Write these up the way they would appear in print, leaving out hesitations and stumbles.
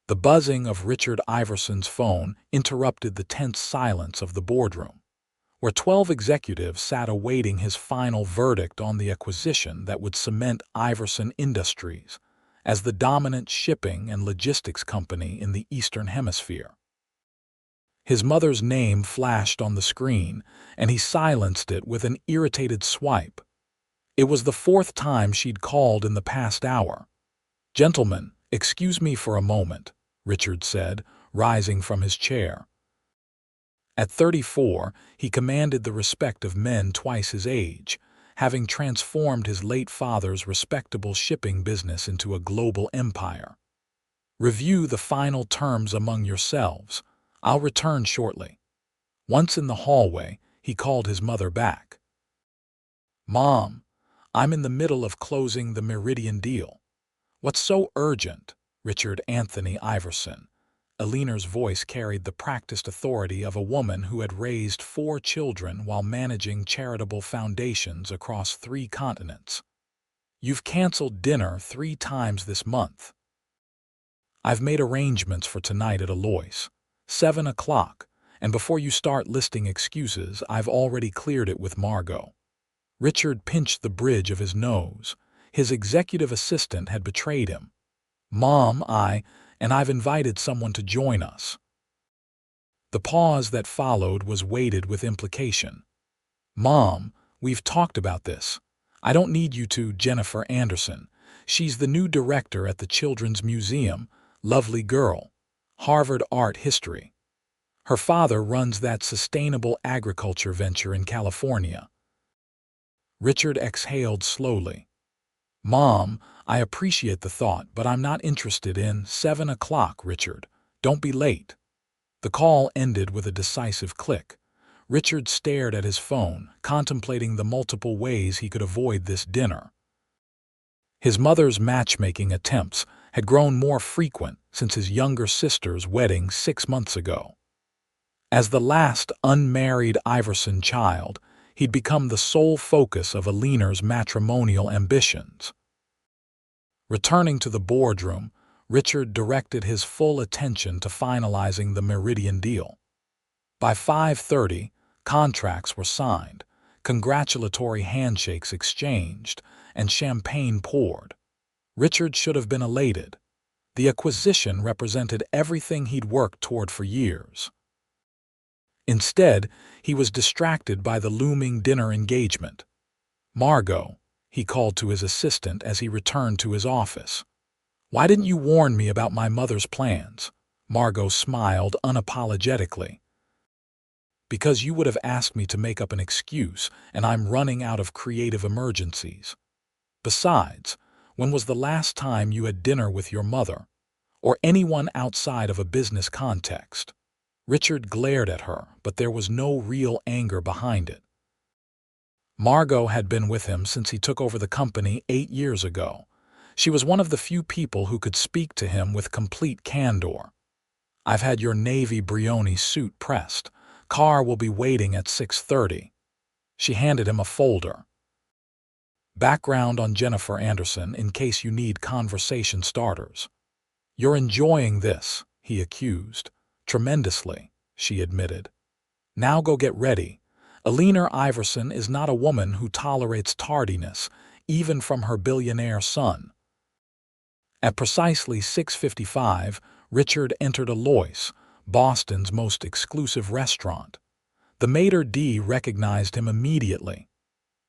The buzzing of Richard Iverson's phone interrupted the tense silence of the boardroom, where 12 executives sat awaiting his final verdict on the acquisition that would cement Iverson Industries as the dominant shipping and logistics company in the Eastern Hemisphere. His mother's name flashed on the screen, and he silenced it with an irritated swipe. It was the fourth time she'd called in the past hour. "Gentlemen, excuse me for a moment," Richard said, rising from his chair. At 34, he commanded the respect of men twice his age, having transformed his late father's respectable shipping business into a global empire. "Review the final terms among yourselves. I'll return shortly." Once in the hallway, he called his mother back. "Mom, I'm in the middle of closing the Meridian deal." "What's so urgent?" Richard Anthony Iverson. Eleanor's voice carried the practiced authority of a woman who had raised 4 children while managing charitable foundations across 3 continents. "You've canceled dinner 3 times this month." "I've made arrangements for tonight at Alois, 7 o'clock, and before you start listing excuses, I've already cleared it with Margot." Richard pinched the bridge of his nose. His executive assistant had betrayed him. "Mom, I've invited someone to join us." The pause that followed was weighted with implication. "Mom, we've talked about this. I don't need you to, Jennifer Anderson. She's the new director at the Children's Museum. Lovely girl. Harvard Art History. Her father runs that sustainable agriculture venture in California." Richard exhaled slowly. "Mom, I appreciate the thought, but I'm not interested in 7 o'clock, Richard. Don't be late." The call ended with a decisive click. Richard stared at his phone, contemplating the multiple ways he could avoid this dinner. His mother's matchmaking attempts had grown more frequent since his younger sister's wedding 6 months ago. As the last unmarried Iverson child, he'd become the sole focus of Eleanor's matrimonial ambitions. Returning to the boardroom, Richard directed his full attention to finalizing the Meridian deal. By 5:30, contracts were signed, congratulatory handshakes exchanged, and champagne poured. Richard should have been elated. The acquisition represented everything he'd worked toward for years. Instead, he was distracted by the looming dinner engagement. "Margot," he called to his assistant as he returned to his office. "Why didn't you warn me about my mother's plans?" Margot smiled unapologetically. "Because you would have asked me to make up an excuse, and I'm running out of creative emergencies. Besides, when was the last time you had dinner with your mother, or anyone outside of a business context?" Richard glared at her, but there was no real anger behind it. Margot had been with him since he took over the company 8 years ago. She was one of the few people who could speak to him with complete candor. "I've had your navy Brioni suit pressed. Car will be waiting at 6:30. She handed him a folder. "Background on Jennifer Anderson in case you need conversation starters." "You're enjoying this," he accused. "Tremendously," she admitted. "Now go get ready. Eleanor Iverson is not a woman who tolerates tardiness, even from her billionaire son." At precisely 6:55, Richard entered Alois, Boston's most exclusive restaurant. The maitre d' recognized him immediately.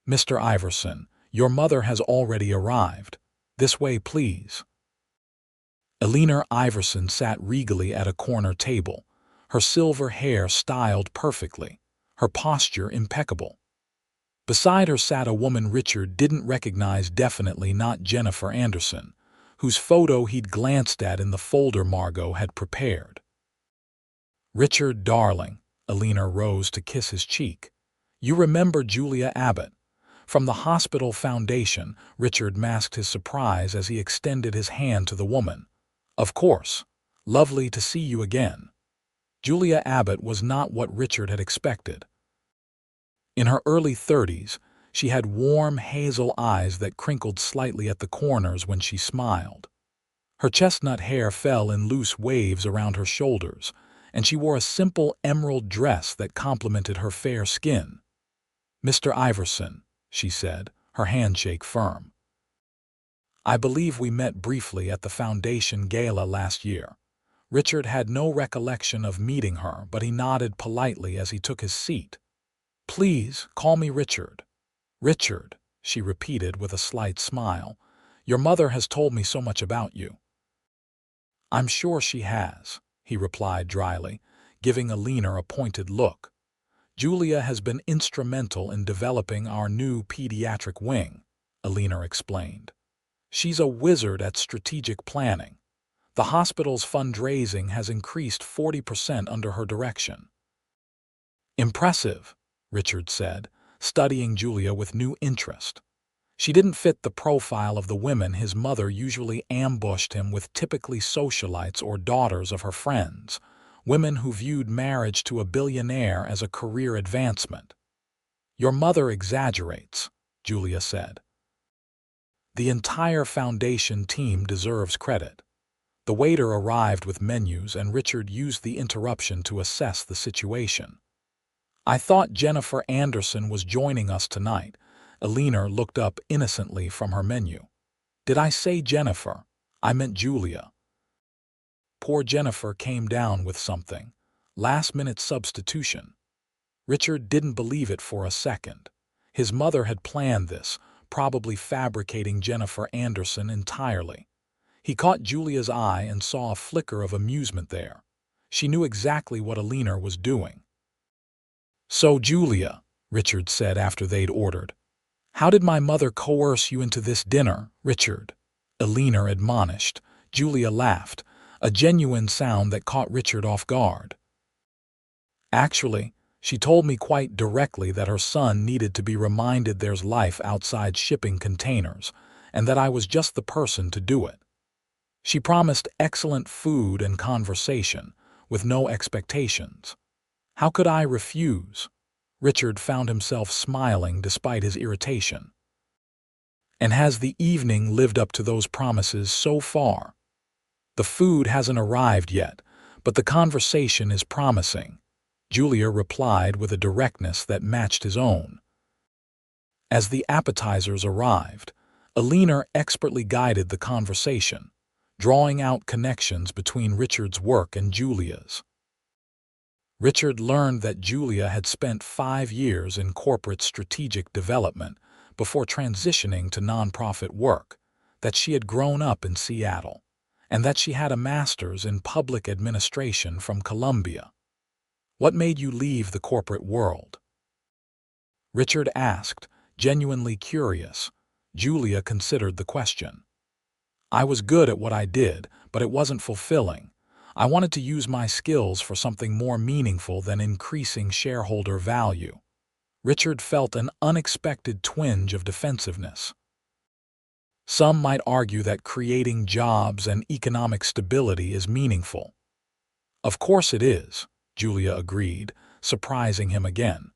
"Mr. Iverson, your mother has already arrived. This way, please." Eleanor Iverson sat regally at a corner table, her silver hair styled perfectly, her posture impeccable. Beside her sat a woman Richard didn't recognize, definitely not Jennifer Anderson, whose photo he'd glanced at in the folder Margot had prepared. "Richard, darling," Eleanor rose to kiss his cheek. "You remember Julia Abbott?" From the hospital foundation, Richard masked his surprise as he extended his hand to the woman. "Of course. Lovely to see you again." Julia Abbott was not what Richard had expected. In her early 30s, she had warm hazel eyes that crinkled slightly at the corners when she smiled. Her chestnut hair fell in loose waves around her shoulders, and she wore a simple emerald dress that complemented her fair skin. "Mr. Iverson," she said, her handshake firm. "I believe we met briefly at the Foundation Gala last year." Richard had no recollection of meeting her, but he nodded politely as he took his seat. "Please, call me Richard." "Richard," she repeated with a slight smile. "Your mother has told me so much about you." "I'm sure she has," he replied dryly, giving Alina a pointed look. "Julia has been instrumental in developing our new pediatric wing," Alina explained. "She's a wizard at strategic planning. The hospital's fundraising has increased 40% under her direction." "Impressive," Richard said, studying Julia with new interest. She didn't fit the profile of the women his mother usually ambushed him with, typically socialites or daughters of her friends, women who viewed marriage to a billionaire as a career advancement. "Your mother exaggerates," Julia said. "The entire foundation team deserves credit." The waiter arrived with menus, and Richard used the interruption to assess the situation. "I thought Jennifer Anderson was joining us tonight." Alina looked up innocently from her menu. "Did I say Jennifer? I meant Julia." Poor Jennifer came down with something. Last-minute substitution. Richard didn't believe it for a second. His mother had planned this, probably fabricating Jennifer Anderson entirely. He caught Julia's eye and saw a flicker of amusement there. She knew exactly what Alina was doing. "So, Julia," Richard said after they'd ordered, "how did my mother coerce you into this dinner, Richard?" Alina admonished. Julia laughed, a genuine sound that caught Richard off guard. "Actually, she told me quite directly that her son needed to be reminded there's life outside shipping containers, and that I was just the person to do it. She promised excellent food and conversation, with no expectations. How could I refuse?" Richard found himself smiling despite his irritation. "And has the evening lived up to those promises so far?" "The food hasn't arrived yet, but the conversation is promising," Julia replied with a directness that matched his own. As the appetizers arrived, Alina expertly guided the conversation, drawing out connections between Richard's work and Julia's. Richard learned that Julia had spent 5 years in corporate strategic development before transitioning to nonprofit work, that she had grown up in Seattle, and that she had a master's in public administration from Columbia. "What made you leave the corporate world?" Richard asked, genuinely curious. Julia considered the question. "I was good at what I did, but it wasn't fulfilling. I wanted to use my skills for something more meaningful than increasing shareholder value." Richard felt an unexpected twinge of defensiveness. "Some might argue that creating jobs and economic stability is meaningful." "Of course it is," Julia agreed, surprising him again.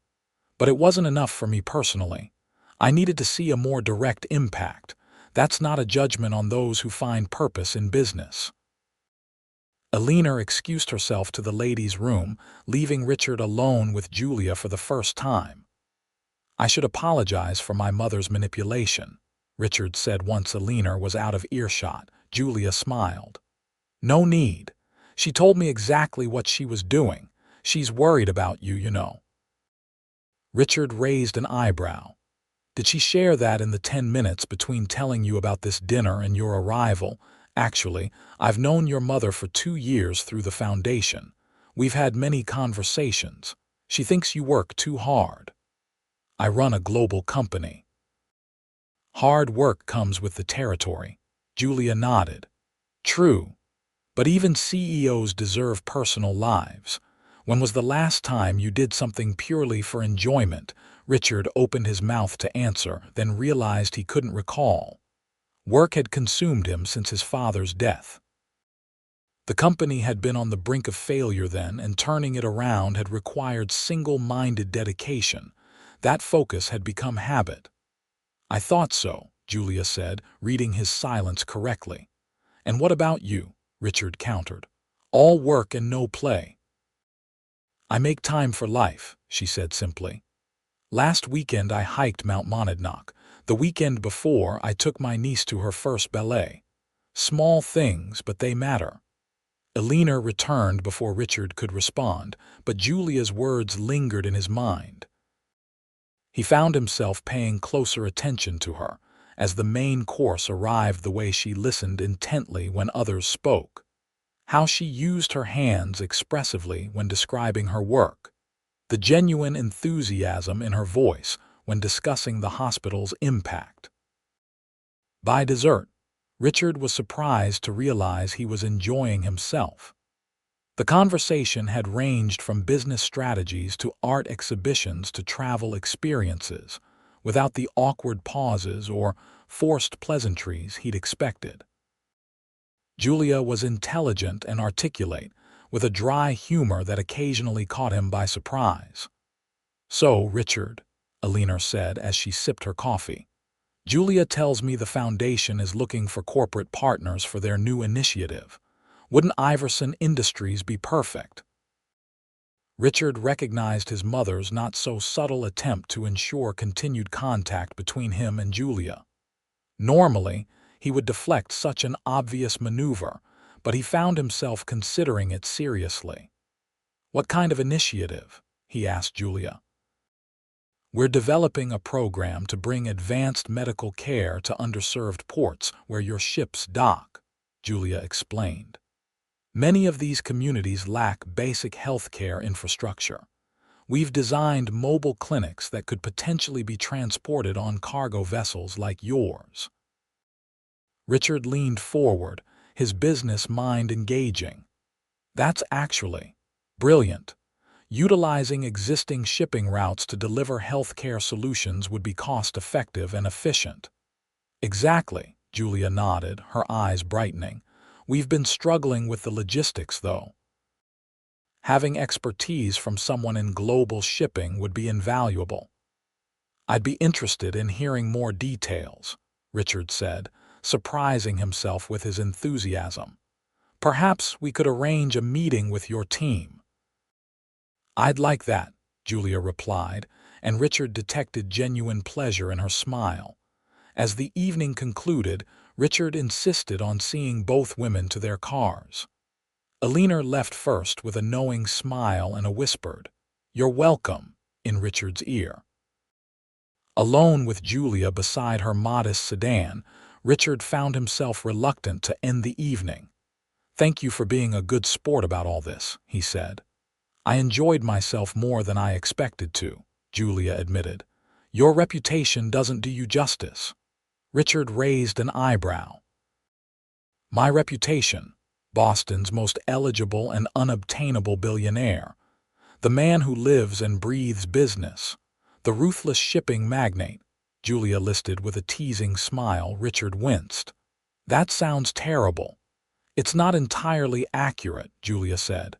"But it wasn't enough for me personally. I needed to see a more direct impact. That's not a judgment on those who find purpose in business." Alina excused herself to the ladies' room, leaving Richard alone with Julia for the first time. "I should apologize for my mother's manipulation," Richard said once Alina was out of earshot. Julia smiled. "No need. She told me exactly what she was doing. She's worried about you, you know." Richard raised an eyebrow. "Did she share that in the 10 minutes between telling you about this dinner and your arrival?" "Actually, I've known your mother for 2 years through the foundation. We've had many conversations. She thinks you work too hard." "I run a global company." "Hard work comes with the territory." Julia nodded. "True. But even CEOs deserve personal lives. When was the last time you did something purely for enjoyment?" Richard opened his mouth to answer, then realized he couldn't recall. Work had consumed him since his father's death. The company had been on the brink of failure then, and turning it around had required single-minded dedication. That focus had become habit. "I thought so," Julia said, reading his silence correctly. "And what about you?" Richard countered. "All work and no play." "I make time for life," she said simply. "Last weekend I hiked Mount Monadnock. The weekend before, I took my niece to her first ballet. Small things, but they matter." Eleanor returned before Richard could respond, but Julia's words lingered in his mind. He found himself paying closer attention to her, as the main course arrived, the way she listened intently when others spoke, how she used her hands expressively when describing her work, the genuine enthusiasm in her voice when discussing the hospital's impact. By dessert, Richard was surprised to realize he was enjoying himself. The conversation had ranged from business strategies to art exhibitions to travel experiences, without the awkward pauses or forced pleasantries he'd expected. Julia was intelligent and articulate, with a dry humor that occasionally caught him by surprise. "So, Richard," Eleanor said as she sipped her coffee, "Julia tells me the foundation is looking for corporate partners for their new initiative. Wouldn't Iverson Industries be perfect?" Richard recognized his mother's not-so-subtle attempt to ensure continued contact between him and Julia. Normally, he would deflect such an obvious maneuver, but he found himself considering it seriously. "What kind of initiative?" he asked Julia. "We're developing a program to bring advanced medical care to underserved ports where your ships dock," Julia explained. "Many of these communities lack basic health care infrastructure. We've designed mobile clinics that could potentially be transported on cargo vessels like yours." Richard leaned forward, his business mind engaging. "That's actually brilliant. Utilizing existing shipping routes to deliver healthcare solutions would be cost-effective and efficient." "Exactly," Julia nodded, her eyes brightening. "We've been struggling with the logistics, though. Having expertise from someone in global shipping would be invaluable." "I'd be interested in hearing more details," Richard said, surprising himself with his enthusiasm. "Perhaps we could arrange a meeting with your team." "I'd like that," Julia replied, and Richard detected genuine pleasure in her smile. As the evening concluded, Richard insisted on seeing both women to their cars. Eleanor left first with a knowing smile and a whispered, "You're welcome," in Richard's ear. Alone with Julia beside her modest sedan, Richard found himself reluctant to end the evening. "Thank you for being a good sport about all this," he said. "I enjoyed myself more than I expected to," Julia admitted. "Your reputation doesn't do you justice." Richard raised an eyebrow. "My reputation, Boston's most eligible and unobtainable billionaire, the man who lives and breathes business, the ruthless shipping magnate," Julia listed with a teasing smile. Richard winced. "That sounds terrible." "It's not entirely accurate," Julia said.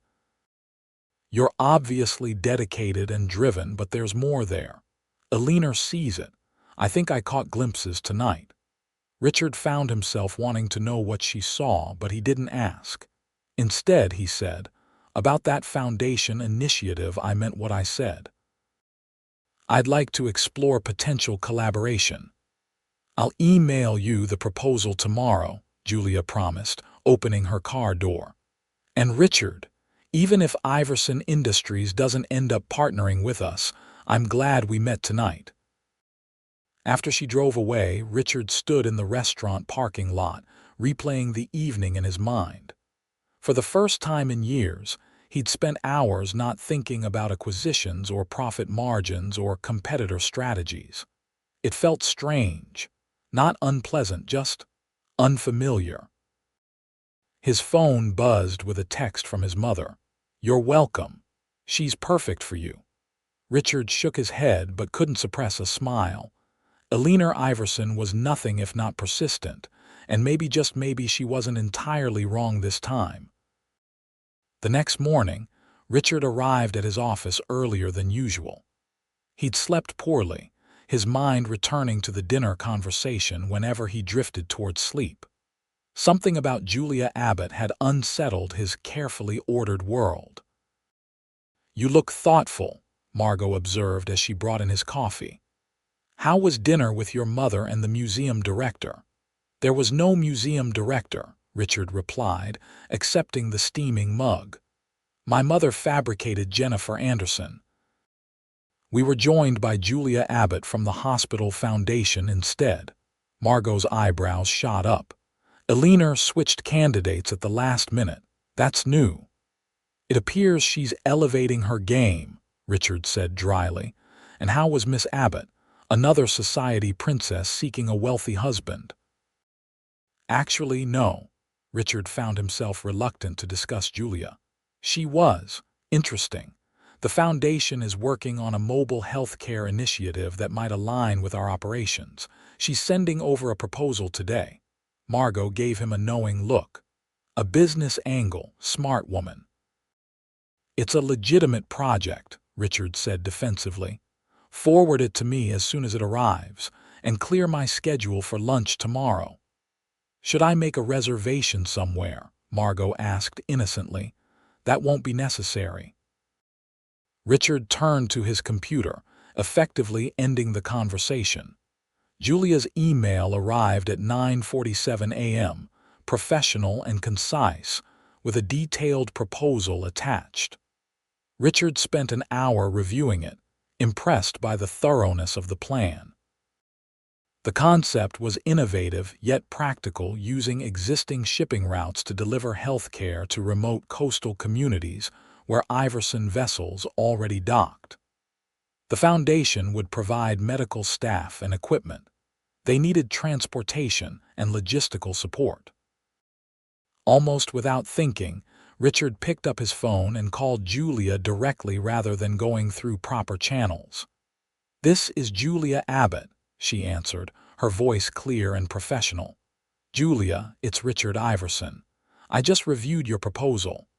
"You're obviously dedicated and driven, but there's more there. Eleanor sees it. I think I caught glimpses tonight." Richard found himself wanting to know what she saw, but he didn't ask. Instead, he said, "About that foundation initiative, I meant what I said. I'd like to explore potential collaboration." "I'll email you the proposal tomorrow," Julia promised, opening her car door. "And Richard, even if Iverson Industries doesn't end up partnering with us, I'm glad we met tonight." After she drove away, Richard stood in the restaurant parking lot, replaying the evening in his mind. For the first time in years, he'd spent hours not thinking about acquisitions or profit margins or competitor strategies. It felt strange, not unpleasant, just unfamiliar. His phone buzzed with a text from his mother. "You're welcome. She's perfect for you." Richard shook his head but couldn't suppress a smile. Eleanor Iverson was nothing if not persistent, and maybe, just maybe, she wasn't entirely wrong this time. The next morning, Richard arrived at his office earlier than usual. He'd slept poorly, his mind returning to the dinner conversation whenever he drifted towards sleep. Something about Julia Abbott had unsettled his carefully ordered world. "You look thoughtful," Margot observed as she brought in his coffee. "How was dinner with your mother and the museum director?" "There was no museum director," Richard replied, accepting the steaming mug. "My mother fabricated Jennifer Anderson. We were joined by Julia Abbott from the hospital foundation instead." Margot's eyebrows shot up. "Eleanor switched candidates at the last minute. That's new." "It appears she's elevating her game," Richard said dryly. "And how was Miss Abbott, another society princess seeking a wealthy husband?" "Actually, no." Richard found himself reluctant to discuss Julia. "She was interesting. The foundation is working on a mobile healthcare initiative that might align with our operations. She's sending over a proposal today." Margot gave him a knowing look. "A business angle, smart woman." "It's a legitimate project," Richard said defensively. "Forward it to me as soon as it arrives, and clear my schedule for lunch tomorrow." "Should I make a reservation somewhere?" Margot asked innocently. "That won't be necessary." Richard turned to his computer, effectively ending the conversation. Julia's email arrived at 9:47 a.m., professional and concise, with a detailed proposal attached. Richard spent an hour reviewing it, impressed by the thoroughness of the plan. The concept was innovative yet practical, using existing shipping routes to deliver healthcare to remote coastal communities where Iverson vessels already docked. The foundation would provide medical staff and equipment. They needed transportation and logistical support. Almost without thinking, Richard picked up his phone and called Julia directly rather than going through proper channels. "This is Julia Abbott," she answered, her voice clear and professional. "Julia, it's Richard Iverson. I just reviewed your proposal."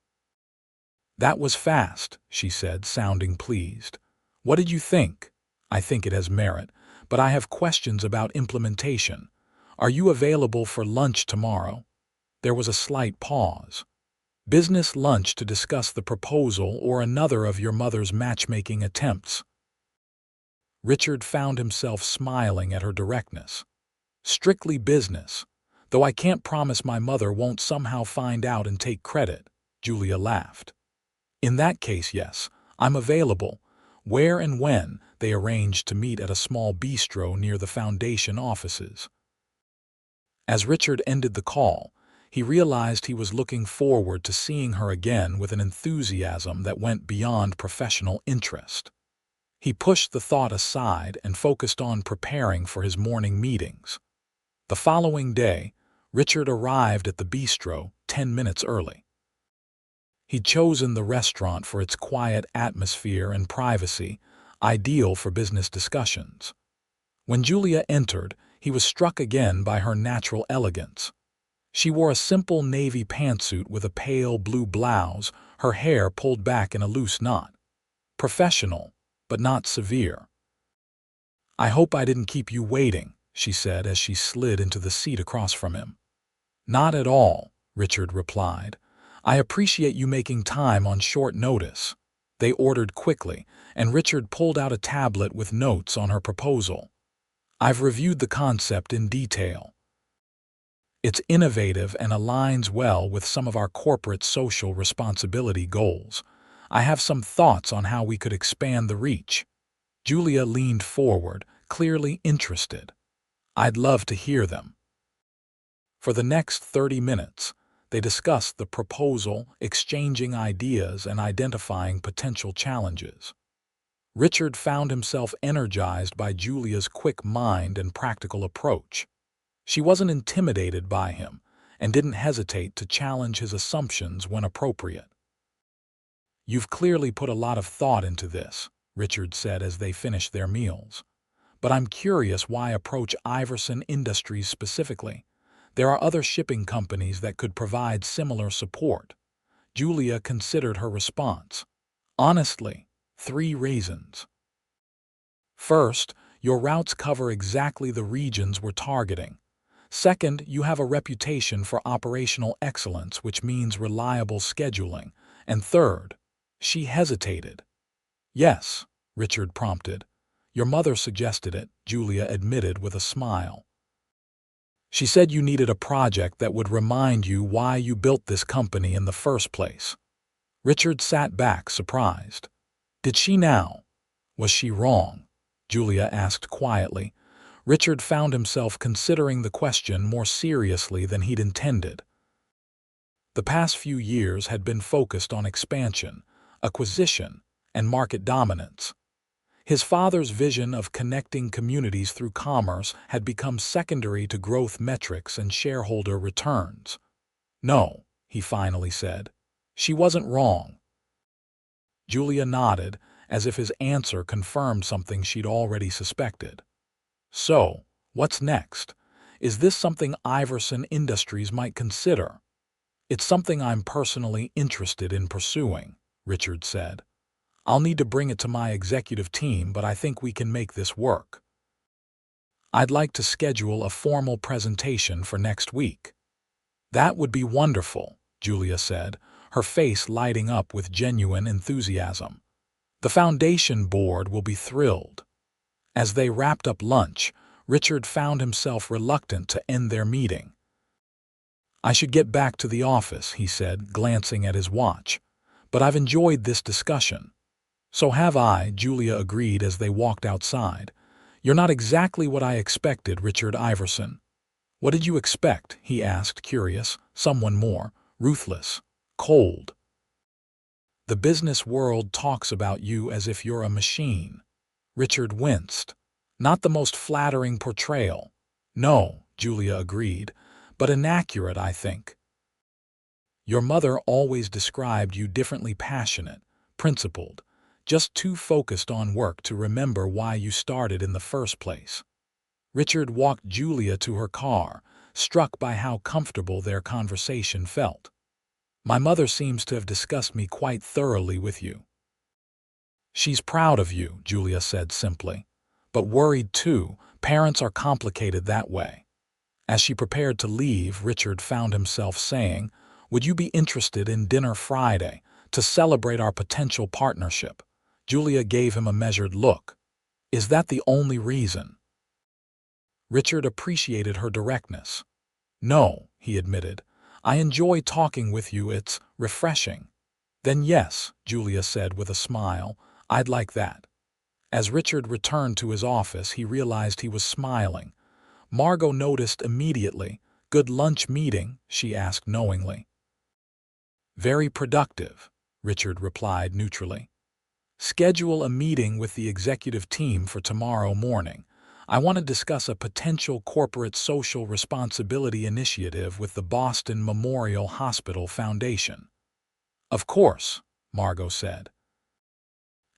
"That was fast," she said, sounding pleased. "What did you think?" "I think it has merit, but I have questions about implementation. Are you available for lunch tomorrow?" There was a slight pause. "Business lunch to discuss the proposal or another of your mother's matchmaking attempts?" Richard found himself smiling at her directness. "Strictly business, though I can't promise my mother won't somehow find out and take credit," Julia laughed. "In that case, yes, I'm available." Where and when, they arranged to meet at a small bistro near the foundation offices. As Richard ended the call, he realized he was looking forward to seeing her again with an enthusiasm that went beyond professional interest. He pushed the thought aside and focused on preparing for his morning meetings. The following day, Richard arrived at the bistro 10 minutes early. He'd chosen the restaurant for its quiet atmosphere and privacy, ideal for business discussions. When Julia entered, he was struck again by her natural elegance. She wore a simple navy pantsuit with a pale blue blouse, her hair pulled back in a loose knot. Professional, but not severe. "I hope I didn't keep you waiting," she said as she slid into the seat across from him. "Not at all," Richard replied. "I appreciate you making time on short notice." They ordered quickly, and Richard pulled out a tablet with notes on her proposal. "I've reviewed the concept in detail. It's innovative and aligns well with some of our corporate social responsibility goals. I have some thoughts on how we could expand the reach." Julia leaned forward, clearly interested. "I'd love to hear them." For the next 30 minutes, they discussed the proposal, exchanging ideas and identifying potential challenges. Richard found himself energized by Julia's quick mind and practical approach. She wasn't intimidated by him and didn't hesitate to challenge his assumptions when appropriate. "You've clearly put a lot of thought into this," Richard said as they finished their meals. "But I'm curious why approach Iverson Industries specifically. There are other shipping companies that could provide similar support." Julia considered her response. "Honestly, 3 reasons. First, your routes cover exactly the regions we're targeting. Second, you have a reputation for operational excellence, which means reliable scheduling. And third, she hesitated. Yes, Richard prompted. Your mother suggested it, Julia admitted with a smile. She said you needed a project that would remind you why you built this company in the first place. Richard sat back, surprised. Did she now? Was she wrong? Julia asked quietly. Richard found himself considering the question more seriously than he'd intended. The past few years had been focused on expansion, acquisition, and market dominance. His father's vision of connecting communities through commerce had become secondary to growth metrics and shareholder returns. No, he finally said. She wasn't wrong. Julia nodded, as if his answer confirmed something she'd already suspected. So, what's next? Is this something Iverson Industries might consider? It's something I'm personally interested in pursuing, Richard said. I'll need to bring it to my executive team, but I think we can make this work. I'd like to schedule a formal presentation for next week. That would be wonderful, Julia said, her face lighting up with genuine enthusiasm. The foundation board will be thrilled. As they wrapped up lunch, Richard found himself reluctant to end their meeting. I should get back to the office, he said, glancing at his watch. But I've enjoyed this discussion. So have I, Julia agreed as they walked outside. You're not exactly what I expected, Richard Iverson. What did you expect? He asked, curious. Someone more ruthless, cold. The business world talks about you as if you're a machine. Richard winced. Not the most flattering portrayal. No, Julia agreed, but inaccurate, I think. Your mother always described you differently, passionate, principled, just too focused on work to remember why you started in the first place. Richard walked Julia to her car, struck by how comfortable their conversation felt. My mother seems to have discussed me quite thoroughly with you. She's proud of you, Julia said simply, but worried too. Parents are complicated that way. As she prepared to leave, Richard found himself saying, "Would you be interested in dinner Friday to celebrate our potential partnership?" Julia gave him a measured look. Is that the only reason? Richard appreciated her directness. No, he admitted. I enjoy talking with you. It's refreshing. Then yes, Julia said with a smile, I'd like that. As Richard returned to his office, he realized he was smiling. Margot noticed immediately. Good lunch meeting? She asked knowingly. Very productive, Richard replied neutrally. Schedule a meeting with the executive team for tomorrow morning. I want to discuss a potential corporate social responsibility initiative with the Boston Memorial Hospital Foundation. Of course, Margot said.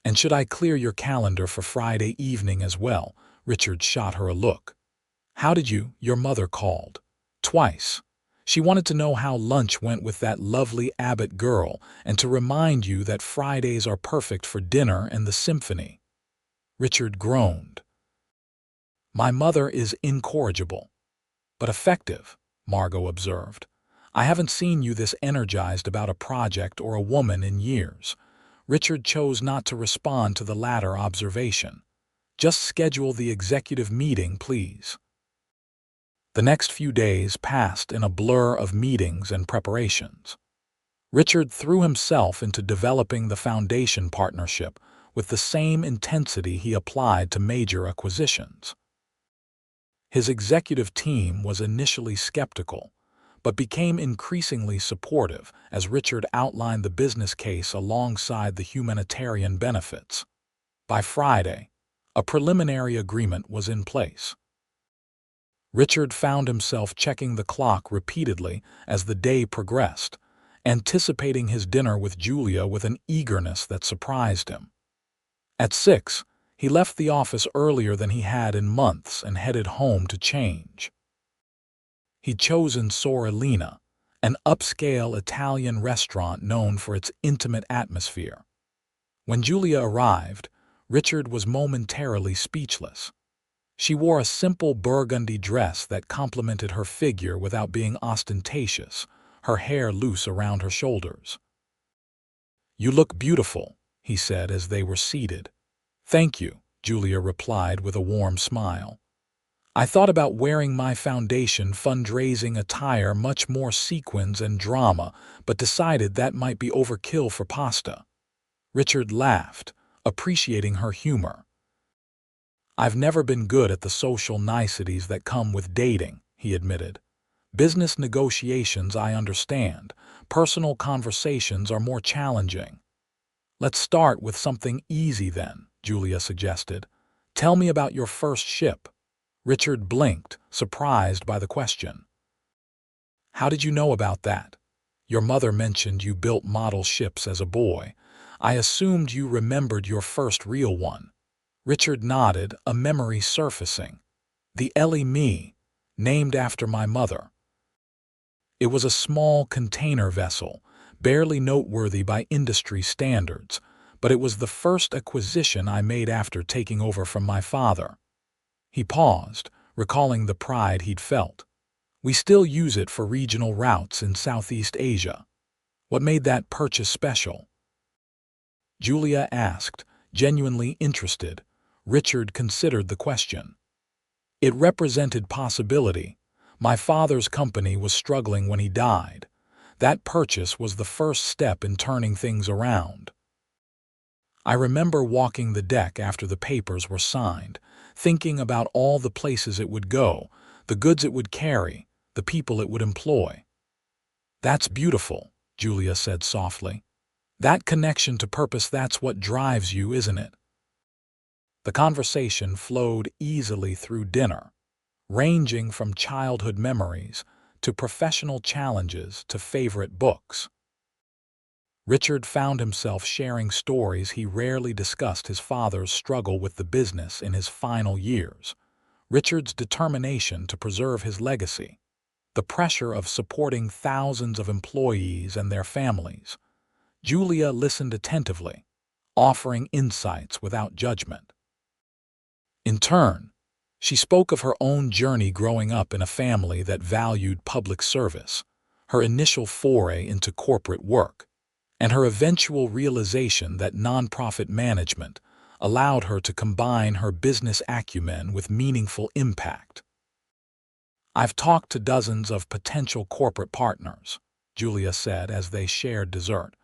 And should I clear your calendar for Friday evening as well? Richard shot her a look. How did your mother called? Twice. She wanted to know how lunch went with that lovely Abbott girl and to remind you that Fridays are perfect for dinner and the symphony. Richard groaned. My mother is incorrigible, but effective, Margot observed. I haven't seen you this energized about a project or a woman in years. Richard chose not to respond to the latter observation. Just schedule the executive meeting, please. The next few days passed in a blur of meetings and preparations. Richard threw himself into developing the foundation partnership with the same intensity he applied to major acquisitions. His executive team was initially skeptical, but became increasingly supportive as Richard outlined the business case alongside the humanitarian benefits. By Friday, a preliminary agreement was in place. Richard found himself checking the clock repeatedly as the day progressed, anticipating his dinner with Julia with an eagerness that surprised him. At 6, he left the office earlier than he had in months and headed home to change. He'd chosen Sorellina, an upscale Italian restaurant known for its intimate atmosphere. When Julia arrived, Richard was momentarily speechless. She wore a simple burgundy dress that complemented her figure without being ostentatious, her hair loose around her shoulders. "You look beautiful," he said as they were seated. "Thank you," Julia replied with a warm smile. "I thought about wearing my foundation fundraising attire, much more sequins and drama, but decided that might be overkill for pasta." Richard laughed, appreciating her humor. "I've never been good at the social niceties that come with dating," he admitted. "Business negotiations I understand. Personal conversations are more challenging." "Let's start with something easy then," Julia suggested. "Tell me about your first ship." Richard blinked, surprised by the question. "How did you know about that? Your mother mentioned you built model ships as a boy. I assumed you remembered your first real one." Richard nodded, a memory surfacing. "The Ellie Me, named after my mother. It was a small container vessel, barely noteworthy by industry standards, but it was the first acquisition I made after taking over from my father." He paused, recalling the pride he'd felt. "We still use it for regional routes in Southeast Asia." "What made that purchase special?" Julia asked, genuinely interested. Richard considered the question. "It represented possibility. My father's company was struggling when he died. That purchase was the first step in turning things around. I remember walking the deck after the papers were signed, thinking about all the places it would go, the goods it would carry, the people it would employ." "That's beautiful," Julia said softly. "That connection to purpose, that's what drives you, isn't it?" The conversation flowed easily through dinner, ranging from childhood memories to professional challenges to favorite books. Richard found himself sharing stories he rarely discussed: his father's struggle with the business in his final years, Richard's determination to preserve his legacy, the pressure of supporting thousands of employees and their families. Julia listened attentively, offering insights without judgment. In turn, she spoke of her own journey growing up in a family that valued public service, her initial foray into corporate work, and her eventual realization that nonprofit management allowed her to combine her business acumen with meaningful impact. "I've talked to dozens of potential corporate partners," Julia said as they shared dessert,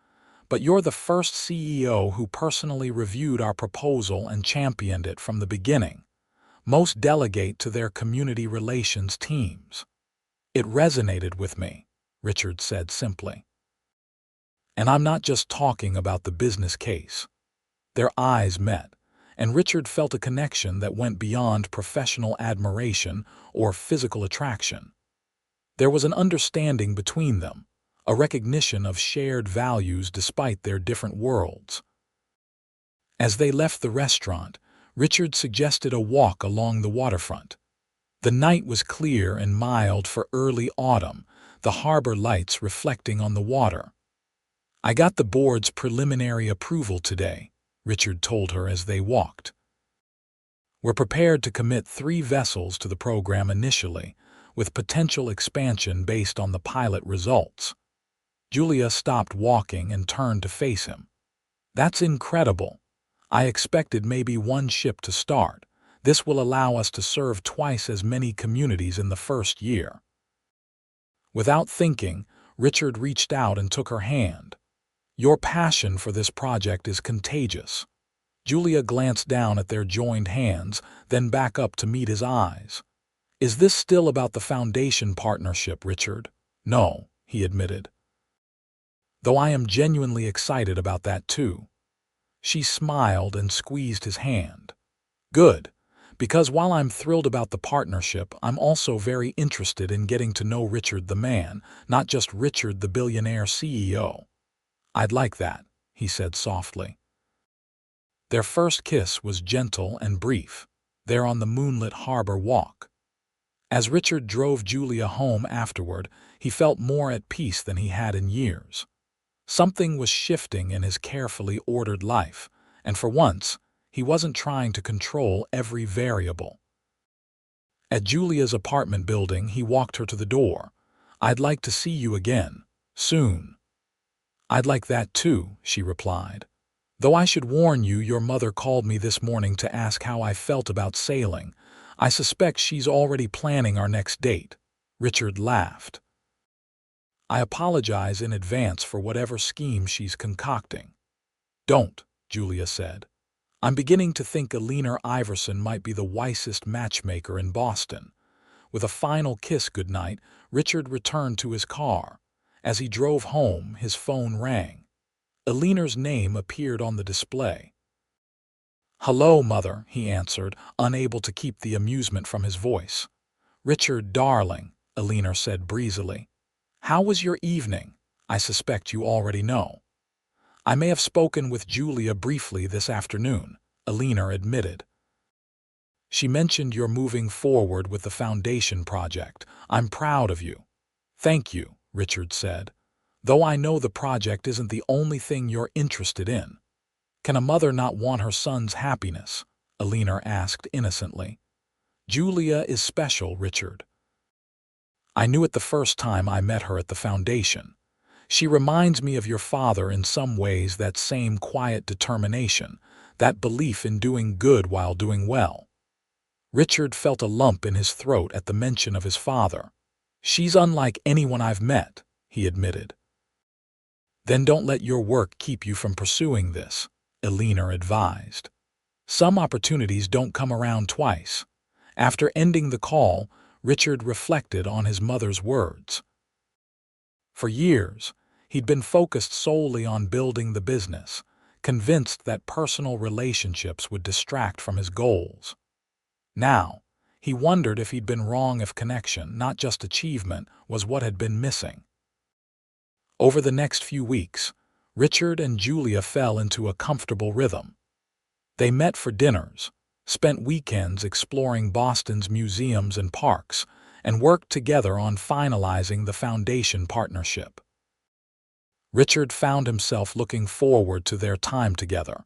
"but you're the first CEO who personally reviewed our proposal and championed it from the beginning. Most delegate to their community relations teams." "It resonated with me," Richard said simply. "And I'm not just talking about the business case." Their eyes met, and Richard felt a connection that went beyond professional admiration or physical attraction. There was an understanding between them, a recognition of shared values despite their different worlds. As they left the restaurant, Richard suggested a walk along the waterfront. The night was clear and mild for early autumn, the harbor lights reflecting on the water. "I got the board's preliminary approval today," Richard told her as they walked. "We're prepared to commit 3 vessels to the program initially, with potential expansion based on the pilot results." Julia stopped walking and turned to face him. "That's incredible. I expected maybe 1 ship to start. This will allow us to serve twice as many communities in the first year." Without thinking, Richard reached out and took her hand. "Your passion for this project is contagious." Julia glanced down at their joined hands, then back up to meet his eyes. "Is this still about the foundation partnership, Richard?" "No," he admitted. "Though I am genuinely excited about that too." She smiled and squeezed his hand. "Good, because while I'm thrilled about the partnership, I'm also very interested in getting to know Richard the man, not just Richard the billionaire CEO." "I'd like that," he said softly. Their first kiss was gentle and brief, there on the moonlit harbor walk. As Richard drove Julia home afterward, he felt more at peace than he had in years. Something was shifting in his carefully ordered life, and for once, he wasn't trying to control every variable. At Julia's apartment building, he walked her to the door. "I'd like to see you again. Soon." "I'd like that too," she replied. "Though I should warn you, your mother called me this morning to ask how I felt about sailing. I suspect she's already planning our next date." Richard laughed. "I apologize in advance for whatever scheme she's concocting." "Don't," Julia said. "I'm beginning to think Eleanor Iverson might be the wisest matchmaker in Boston." With a final kiss goodnight, Richard returned to his car. As he drove home, his phone rang. Eleanor's name appeared on the display. "Hello, Mother," he answered, unable to keep the amusement from his voice. "Richard, darling," Eleanor said breezily. "How was your evening? I suspect you already know." "I may have spoken with Julia briefly this afternoon," Eleanor admitted. "She mentioned you're moving forward with the foundation project. I'm proud of you." "Thank you," Richard said. "Though I know the project isn't the only thing you're interested in." "Can a mother not want her son's happiness?" Eleanor asked innocently. "Julia is special, Richard. I knew it the first time I met her at the foundation. She reminds me of your father in some ways, that same quiet determination, that belief in doing good while doing well." Richard felt a lump in his throat at the mention of his father. "She's unlike anyone I've met," he admitted. "Then don't let your work keep you from pursuing this," Eleanor advised. "Some opportunities don't come around twice." After ending the call, Richard reflected on his mother's words. For years, he'd been focused solely on building the business, convinced that personal relationships would distract from his goals. Now, he wondered if he'd been wrong, if connection, not just achievement, was what had been missing. Over the next few weeks, Richard and Julia fell into a comfortable rhythm. They met for dinners, spent weekends exploring Boston's museums and parks, and worked together on finalizing the foundation partnership. Richard found himself looking forward to their time together,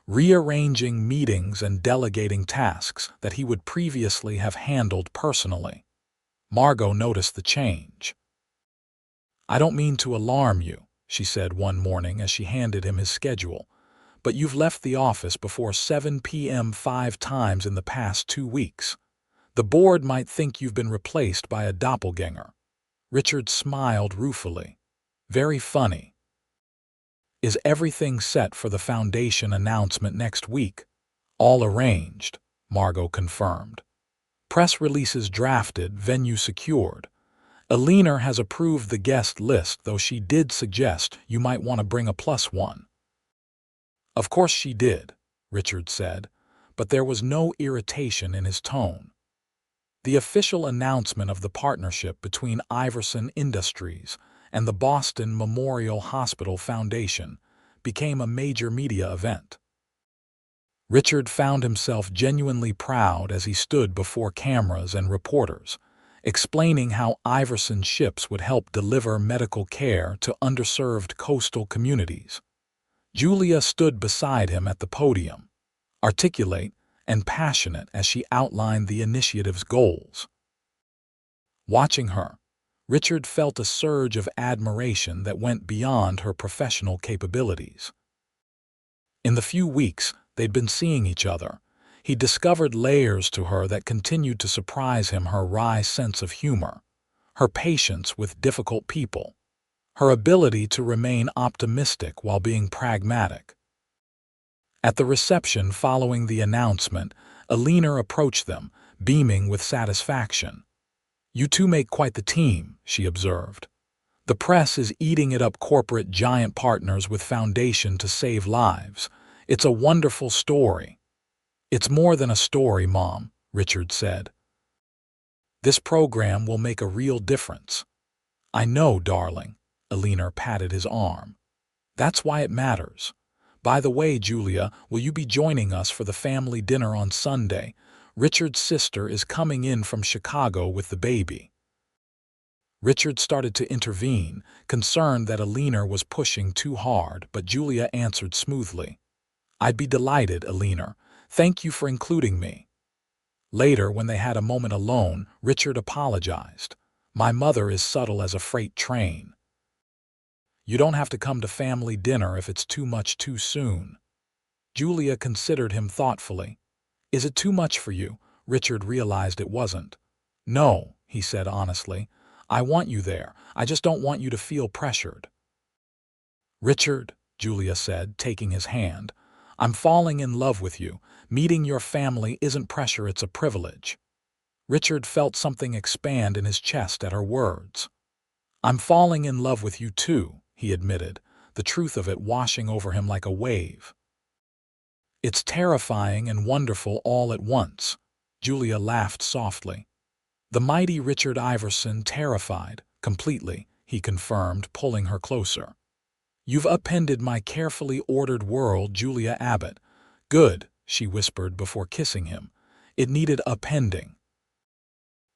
rearranging meetings and delegating tasks that he would previously have handled personally. Margot noticed the change. "I don't mean to alarm you," she said one morning as she handed him his schedule, "but you've left the office before 7 p.m. 5 times in the past 2 weeks. The board might think you've been replaced by a doppelganger." Richard smiled ruefully. "Very funny." "Is everything set for the foundation announcement next week?" "All arranged," Margot confirmed. "Press releases drafted, venue secured. Eleanor has approved the guest list, though she did suggest you might want to bring a +1. "Of course she did," Richard said, but there was no irritation in his tone. The official announcement of the partnership between Iverson Industries and the Boston Memorial Hospital Foundation became a major media event. Richard found himself genuinely proud as he stood before cameras and reporters, explaining how Iverson ships would help deliver medical care to underserved coastal communities. Julia stood beside him at the podium, articulate and passionate as she outlined the initiative's goals. Watching her, Richard felt a surge of admiration that went beyond her professional capabilities. In the few weeks they'd been seeing each other, he discovered layers to her that continued to surprise him: her wry sense of humor, her patience with difficult people, her ability to remain optimistic while being pragmatic. At the reception following the announcement, Eleanor approached them, beaming with satisfaction. "You two make quite the team," she observed. "The press is eating it up. Corporate giant partners with foundation to save lives. It's a wonderful story." "It's more than a story, Mom," Richard said. "This program will make a real difference." "I know, darling," Eleanor patted his arm. "That's why it matters. By the way, Julia, will you be joining us for the family dinner on Sunday? Richard's sister is coming in from Chicago with the baby." Richard started to intervene, concerned that Eleanor was pushing too hard, but Julia answered smoothly. "I'd be delighted, Eleanor. Thank you for including me." Later, when they had a moment alone, Richard apologized. "My mother is subtle as a freight train. You don't have to come to family dinner if it's too much too soon." Julia considered him thoughtfully. "Is it too much for you?" Richard realized it wasn't. "No," he said honestly. "I want you there. I just don't want you to feel pressured." "Richard," Julia said, taking his hand, "I'm falling in love with you. Meeting your family isn't pressure, it's a privilege." Richard felt something expand in his chest at her words. "I'm falling in love with you too," he admitted, the truth of it washing over him like a wave. "It's terrifying and wonderful all at once." Julia laughed softly. "The mighty Richard Iverson terrified, completely," he confirmed, pulling her closer. "You've upended my carefully ordered world, Julia Abbott." "Good," she whispered before kissing him. "It needed upending."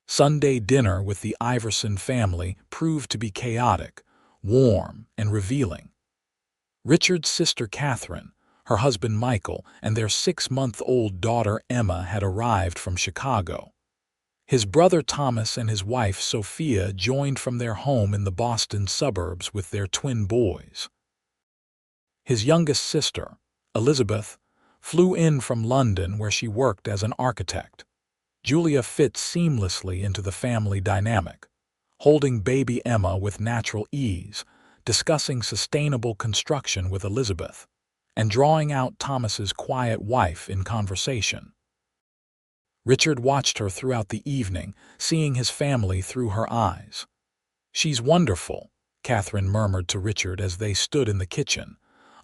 Sunday dinner with the Iverson family proved to be chaotic, warm, and revealing. Richard's sister Catherine, her husband Michael, and their 6-month-old daughter Emma had arrived from Chicago. His brother Thomas and his wife Sophia joined from their home in the Boston suburbs with their twin boys. His youngest sister, Elizabeth, flew in from London where she worked as an architect. Julia fit seamlessly into the family dynamic, holding baby Emma with natural ease, discussing sustainable construction with Elizabeth, and drawing out Thomas's quiet wife in conversation. Richard watched her throughout the evening, seeing his family through her eyes. "She's wonderful," Catherine murmured to Richard as they stood in the kitchen,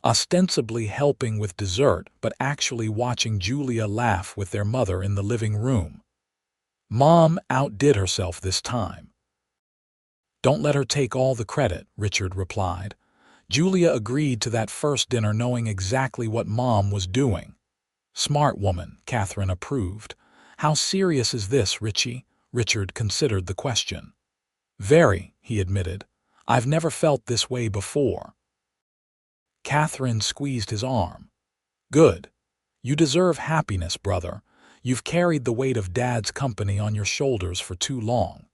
ostensibly helping with dessert but actually watching Julia laugh with their mother in the living room. "Mom outdid herself this time." "Don't let her take all the credit," Richard replied. Julia agreed to that first dinner knowing exactly what Mom was doing. "Smart woman," Catherine approved. "How serious is this, Richie?" Richard considered the question. "Very," he admitted. "I've never felt this way before." Catherine squeezed his arm. "Good. You deserve happiness, brother. You've carried the weight of Dad's company on your shoulders for too long."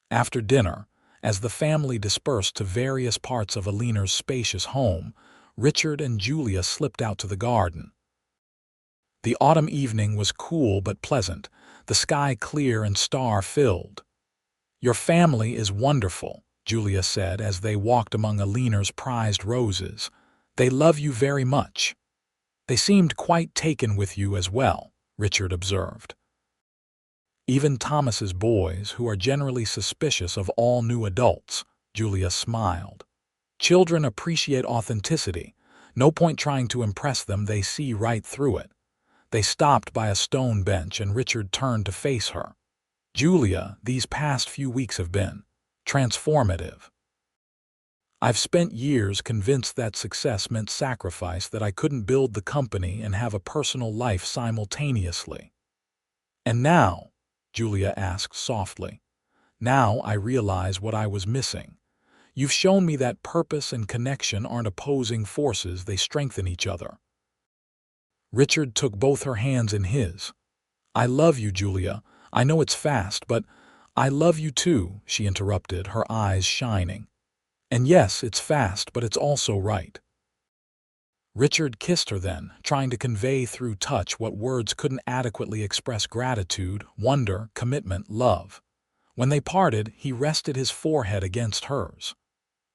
After dinner, as the family dispersed to various parts of Alina's spacious home, Richard and Julia slipped out to the garden. The autumn evening was cool but pleasant, the sky clear and star-filled. "Your family is wonderful," Julia said as they walked among Alina's prized roses. "They love you very much." "They seemed quite taken with you as well," Richard observed. "Even Thomas's boys, who are generally suspicious of all new adults," Julia smiled. "Children appreciate authenticity. No point trying to impress them, they see right through it." They stopped by a stone bench and Richard turned to face her. "Julia, these past few weeks have been transformative. I've spent years convinced that success meant sacrifice, that I couldn't build the company and have a personal life simultaneously. And now," Julia asked softly, "now I realize what I was missing. You've shown me that purpose and connection aren't opposing forces, they strengthen each other." Richard took both her hands in his. "I love you, Julia. I know it's fast, but I love you too," she interrupted, her eyes shining. "And yes, it's fast, but it's also right." Richard kissed her then, trying to convey through touch what words couldn't adequately express: gratitude, wonder, commitment, love. When they parted, he rested his forehead against hers.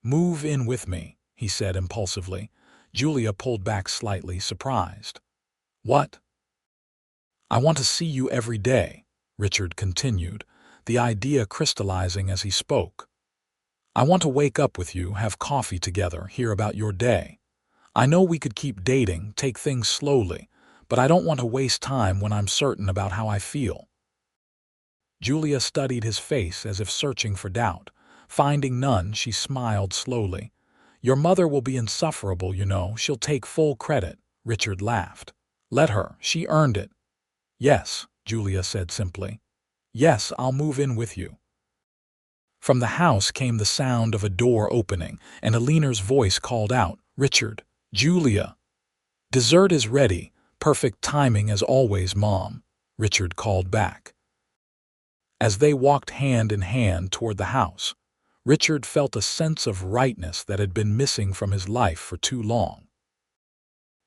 "Move in with me," he said impulsively. Julia pulled back slightly, surprised. "What?" "I want to see you every day," Richard continued, the idea crystallizing as he spoke. "I want to wake up with you, have coffee together, hear about your day. I know we could keep dating, take things slowly, but I don't want to waste time when I'm certain about how I feel." Julia studied his face as if searching for doubt. Finding none, she smiled slowly. "Your mother will be insufferable, you know. She'll take full credit." Richard laughed. "Let her. She earned it." "Yes," Julia said simply. "Yes, I'll move in with you." From the house came the sound of a door opening, and Alina's voice called out, "Richard, Julia." "Dessert is ready. Perfect timing as always, Mom." Richard called back. As they walked hand in hand toward the house, Richard felt a sense of rightness that had been missing from his life for too long.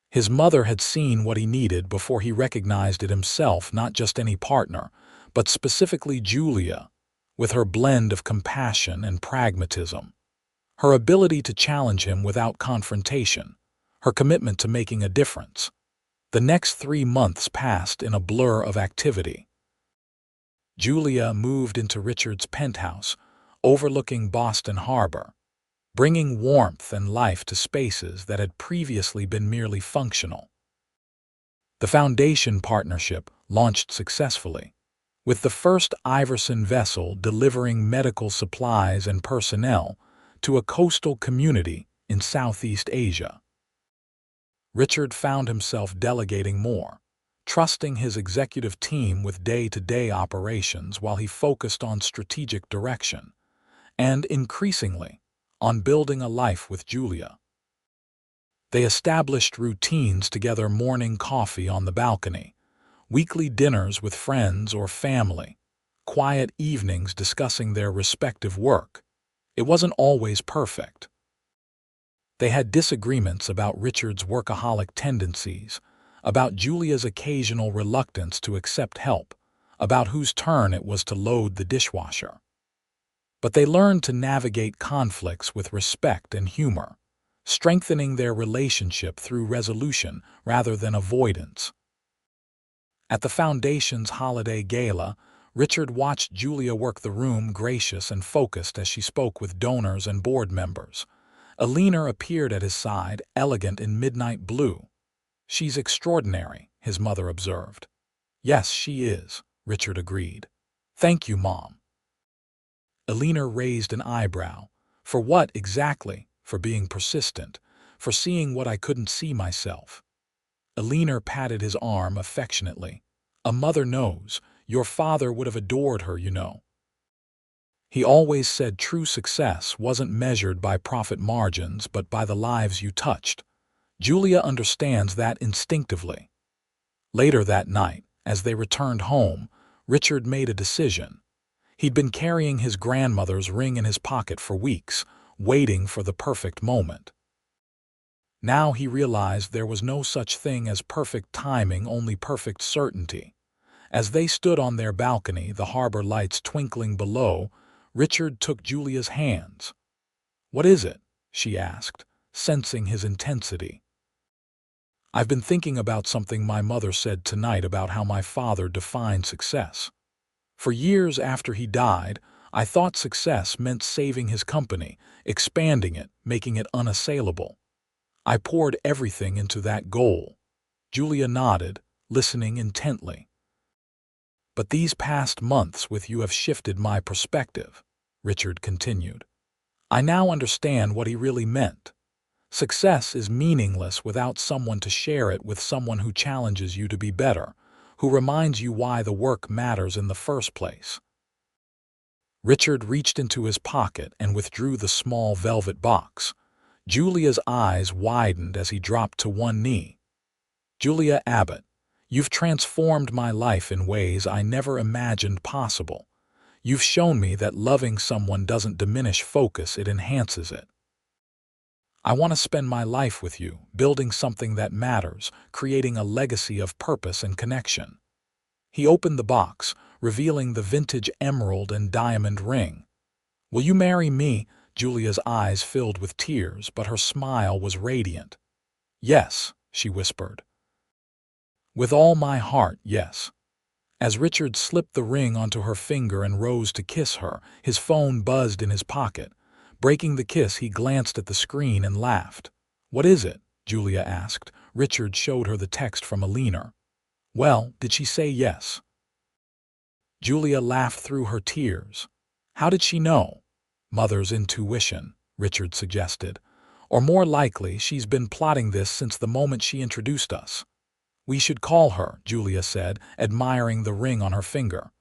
His mother had seen what he needed before he recognized it himself, not just any partner, but specifically Julia, with her blend of compassion and pragmatism, her ability to challenge him without confrontation, her commitment to making a difference. The next 3 months passed in a blur of activity. Julia moved into Richard's penthouse, overlooking Boston Harbor, bringing warmth and life to spaces that had previously been merely functional. The foundation partnership launched successfully, with the first Iverson vessel delivering medical supplies and personnel to a coastal community in Southeast Asia. Richard found himself delegating more, trusting his executive team with day-to-day operations while he focused on strategic direction, and increasingly, on building a life with Julia. They established routines together: morning coffee on the balcony, weekly dinners with friends or family, quiet evenings discussing their respective work. It wasn't always perfect. They had disagreements about Richard's workaholic tendencies, about Julia's occasional reluctance to accept help, about whose turn it was to load the dishwasher. But they learned to navigate conflicts with respect and humor, strengthening their relationship through resolution rather than avoidance. At the Foundation's holiday gala, Richard watched Julia work the room, gracious and focused as she spoke with donors and board members. Eleanor appeared at his side, elegant in midnight blue. "She's extraordinary," his mother observed. "Yes, she is," Richard agreed. "Thank you, Mom." Eleanor raised an eyebrow. "For what exactly?" "For being persistent, for seeing what I couldn't see myself." Eleanor patted his arm affectionately. "A mother knows. Your father would have adored her, you know. He always said true success wasn't measured by profit margins but by the lives you touched. Julia understands that instinctively." Later that night, as they returned home, Richard made a decision. He'd been carrying his grandmother's ring in his pocket for weeks, waiting for the perfect moment. Now he realized there was no such thing as perfect timing, only perfect certainty. As they stood on their balcony, the harbor lights twinkling below, Richard took Julia's hands. "What is it?" she asked, sensing his intensity. "I've been thinking about something my mother said tonight about how my father defined success. For years after he died, I thought success meant saving his company, expanding it, making it unassailable. I poured everything into that goal." Julia nodded, listening intently. "But these past months with you have shifted my perspective," Richard continued. "I now understand what he really meant. Success is meaningless without someone to share it with, someone who challenges you to be better, who reminds you why the work matters in the first place." Richard reached into his pocket and withdrew the small velvet box. Julia's eyes widened as he dropped to one knee. "Julia Abbott, you've transformed my life in ways I never imagined possible. You've shown me that loving someone doesn't diminish focus, it enhances it. I want to spend my life with you, building something that matters, creating a legacy of purpose and connection." He opened the box, revealing the vintage emerald and diamond ring. "Will you marry me?" Julia's eyes filled with tears, but her smile was radiant. "Yes," she whispered. "With all my heart, yes." As Richard slipped the ring onto her finger and rose to kiss her, his phone buzzed in his pocket. Breaking the kiss, he glanced at the screen and laughed. "What is it?" Julia asked. Richard showed her the text from Eleanor. "Well, did she say yes?" Julia laughed through her tears. "How did she know?" "Mother's intuition," Richard suggested. "Or more likely, she's been plotting this since the moment she introduced us." "We should call her," Julia said, admiring the ring on her finger.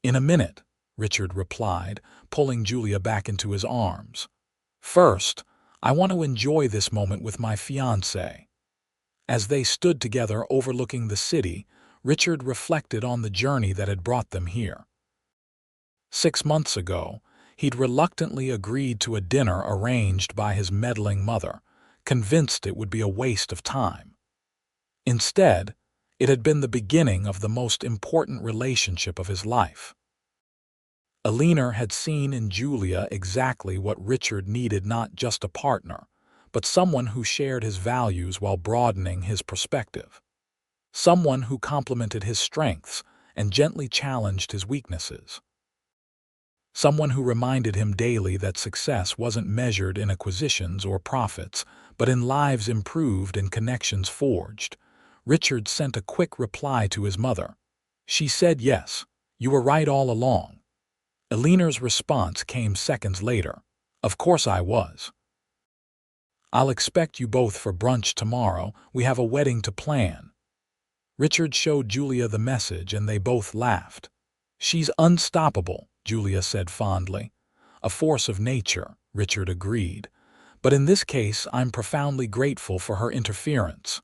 "In a minute," Richard replied, pulling Julia back into his arms. "First, I want to enjoy this moment with my fiancé." As they stood together overlooking the city, Richard reflected on the journey that had brought them here. 6 months ago, he'd reluctantly agreed to a dinner arranged by his meddling mother, convinced it would be a waste of time. Instead, it had been the beginning of the most important relationship of his life. Eleanor had seen in Julia exactly what Richard needed: not just a partner, but someone who shared his values while broadening his perspective. Someone who complemented his strengths and gently challenged his weaknesses. Someone who reminded him daily that success wasn't measured in acquisitions or profits, but in lives improved and connections forged. Richard sent a quick reply to his mother. She said, "Yes, you were right all along." Eleanor's response came seconds later. "Of course I was. I'll expect you both for brunch tomorrow. We have a wedding to plan." Richard showed Julia the message and they both laughed. "She's unstoppable," Julia said fondly. "A force of nature," Richard agreed. "But in this case, I'm profoundly grateful for her interference."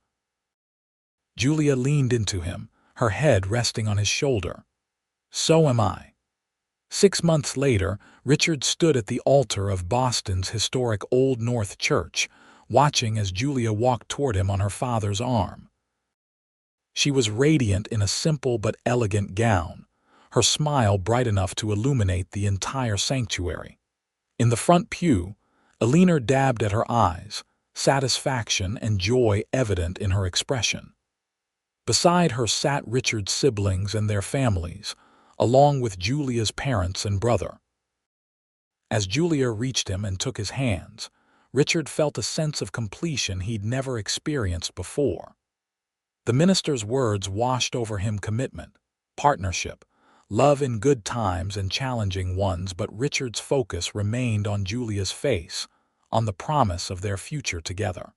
Julia leaned into him, her head resting on his shoulder. "So am I." 6 months later, Richard stood at the altar of Boston's historic Old North Church, watching as Julia walked toward him on her father's arm. She was radiant in a simple but elegant gown, her smile bright enough to illuminate the entire sanctuary. In the front pew, Eleanor dabbed at her eyes, satisfaction and joy evident in her expression. Beside her sat Richard's siblings and their families, along with Julia's parents and brother. As Julia reached him and took his hands, Richard felt a sense of completion he'd never experienced before. The minister's words washed over him: commitment, partnership, love in good times and challenging ones, but Richard's focus remained on Julia's face, on the promise of their future together.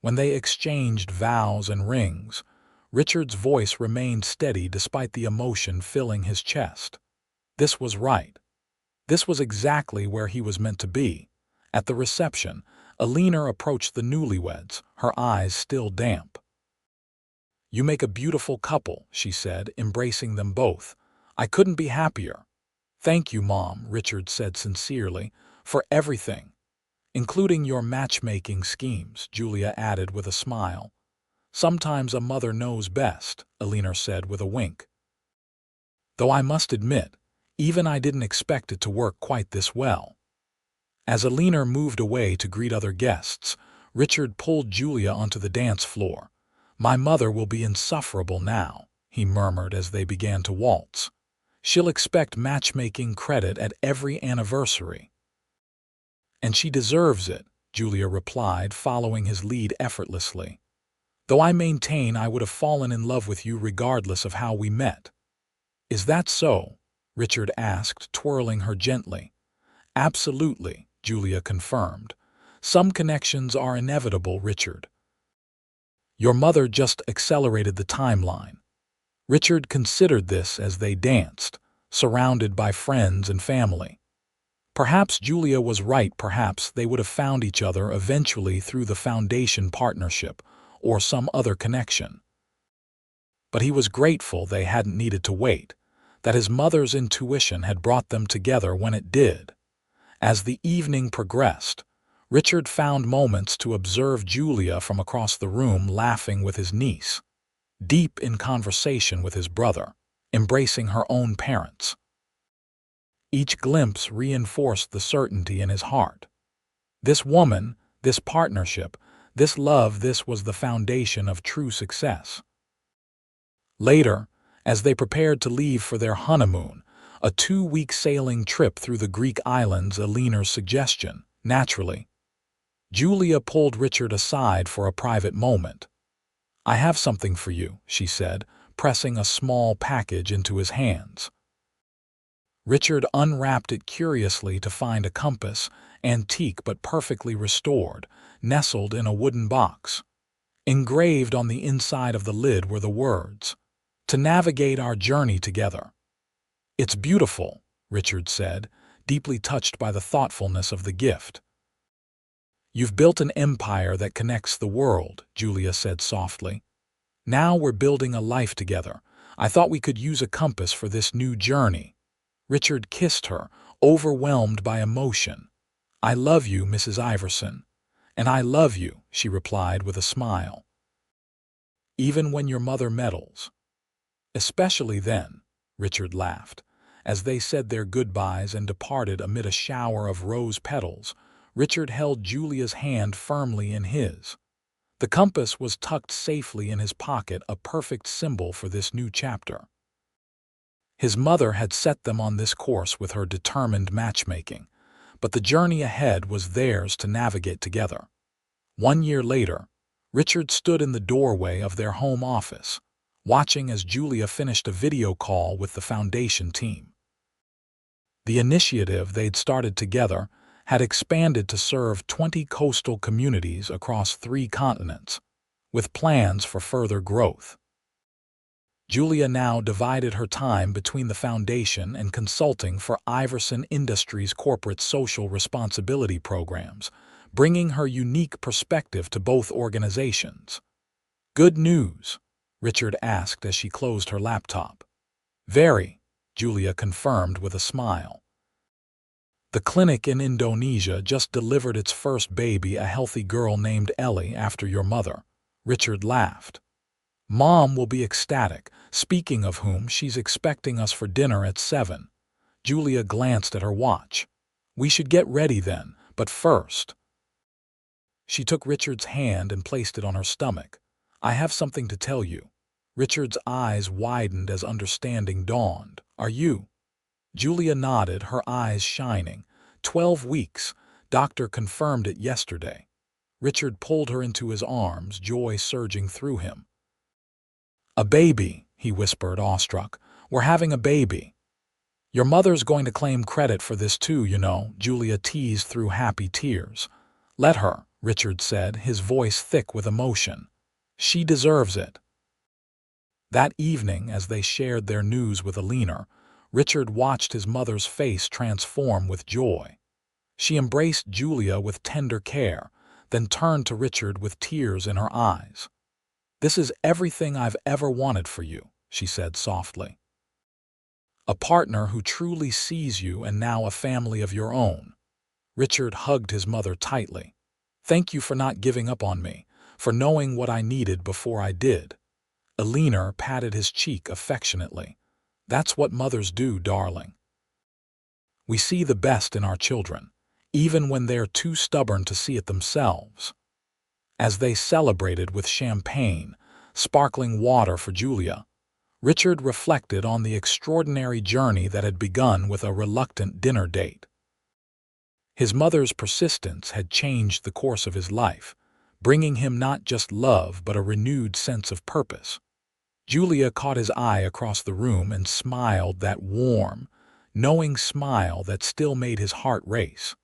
When they exchanged vows and rings, Richard's voice remained steady despite the emotion filling his chest. This was right. This was exactly where he was meant to be. At the reception, Eleanor approached the newlyweds, her eyes still damp. "You make a beautiful couple," she said, embracing them both. "I couldn't be happier." "Thank you, Mom," Richard said sincerely, "for everything, including your matchmaking schemes," Julia added with a smile. "Sometimes a mother knows best," Eleanor said with a wink. "Though I must admit, even I didn't expect it to work quite this well." As Eleanor moved away to greet other guests, Richard pulled Julia onto the dance floor. "My mother will be insufferable now," he murmured as they began to waltz. "She'll expect matchmaking credit at every anniversary." "And she deserves it," Julia replied, following his lead effortlessly. "Though I maintain I would have fallen in love with you regardless of how we met." "Is that so?" Richard asked, twirling her gently. "Absolutely," Julia confirmed. "Some connections are inevitable, Richard. Your mother just accelerated the timeline." Richard considered this as they danced, surrounded by friends and family. Perhaps Julia was right. Perhaps they would have found each other eventually through the foundation partnership or some other connection. But he was grateful they hadn't needed to wait, that his mother's intuition had brought them together when it did. As the evening progressed, Richard found moments to observe Julia from across the room, laughing with his niece, deep in conversation with his brother, embracing her own parents. Each glimpse reinforced the certainty in his heart. This woman, this partnership, this love, this was the foundation of true success. Later, as they prepared to leave for their honeymoon, a 2-week sailing trip through the Greek islands, Eleanor's suggestion, naturally, Julia pulled Richard aside for a private moment. "I have something for you," she said, pressing a small package into his hands. Richard unwrapped it curiously to find a compass, antique but perfectly restored, nestled in a wooden box. Engraved on the inside of the lid were the words, "To navigate our journey together." "It's beautiful," Richard said, deeply touched by the thoughtfulness of the gift. "You've built an empire that connects the world," Julia said softly. Now we're building a life together. I thought we could use a compass for this new journey." Richard kissed her, overwhelmed by emotion. "I love you, Mrs. Iverson." "And I love you," she replied with a smile. "Even when your mother meddles." "Especially then," Richard laughed. As they said their goodbyes and departed amid a shower of rose petals, Richard held Julia's hand firmly in his. The compass was tucked safely in his pocket, a perfect symbol for this new chapter. His mother had set them on this course with her determined matchmaking, but the journey ahead was theirs to navigate together. 1 year later, Richard stood in the doorway of their home office, watching as Julia finished a video call with the foundation team. The initiative they'd started together had expanded to serve 20 coastal communities across 3 continents, with plans for further growth. Julia now divided her time between the foundation and consulting for Iverson Industries' corporate social responsibility programs, bringing her unique perspective to both organizations. "Good news?" Richard asked as she closed her laptop. "Very," Julia confirmed with a smile. "The clinic in Indonesia just delivered its first baby, a healthy girl named Ellie, after your mother." Richard laughed. "Mom will be ecstatic, speaking of whom, she's expecting us for dinner at 7. Julia glanced at her watch. "We should get ready then, but first." She took Richard's hand and placed it on her stomach. "I have something to tell you." Richard's eyes widened as understanding dawned. "Are you?" Julia nodded, her eyes shining. 12 weeks. Doctor confirmed it yesterday." Richard pulled her into his arms, joy surging through him. "A baby," he whispered, awestruck. "We're having a baby." "Your mother's going to claim credit for this too, you know," Julia teased through happy tears. "Let her," Richard said, his voice thick with emotion. "She deserves it." That evening, as they shared their news with Alina, Richard watched his mother's face transform with joy. She embraced Julia with tender care, then turned to Richard with tears in her eyes. "This is everything I've ever wanted for you," she said softly. "A partner who truly sees you and now a family of your own." Richard hugged his mother tightly. "Thank you for not giving up on me, for knowing what I needed before I did." Alina patted his cheek affectionately. "That's what mothers do, darling. We see the best in our children, even when they're too stubborn to see it themselves." As they celebrated with champagne, sparkling water for Julia, Richard reflected on the extraordinary journey that had begun with a reluctant dinner date. His mother's persistence had changed the course of his life, bringing him not just love but a renewed sense of purpose. Julia caught his eye across the room and smiled, that warm, knowing smile that still made his heart race.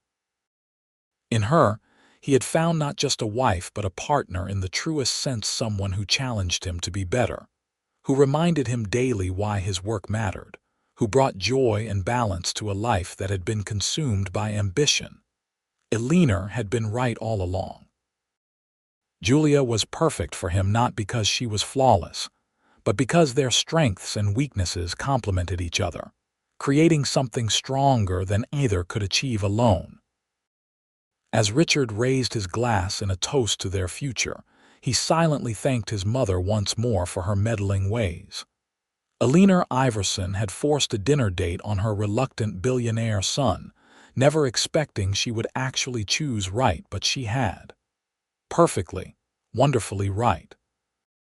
In her, he had found not just a wife but a partner in the truest sense, someone who challenged him to be better, who reminded him daily why his work mattered, who brought joy and balance to a life that had been consumed by ambition. Alina had been right all along. Julia was perfect for him not because she was flawless, but because their strengths and weaknesses complemented each other, creating something stronger than either could achieve alone. As Richard raised his glass in a toast to their future, he silently thanked his mother once more for her meddling ways. Alina Iverson had forced a dinner date on her reluctant billionaire son, never expecting she would actually choose right, but she had. Perfectly, wonderfully right.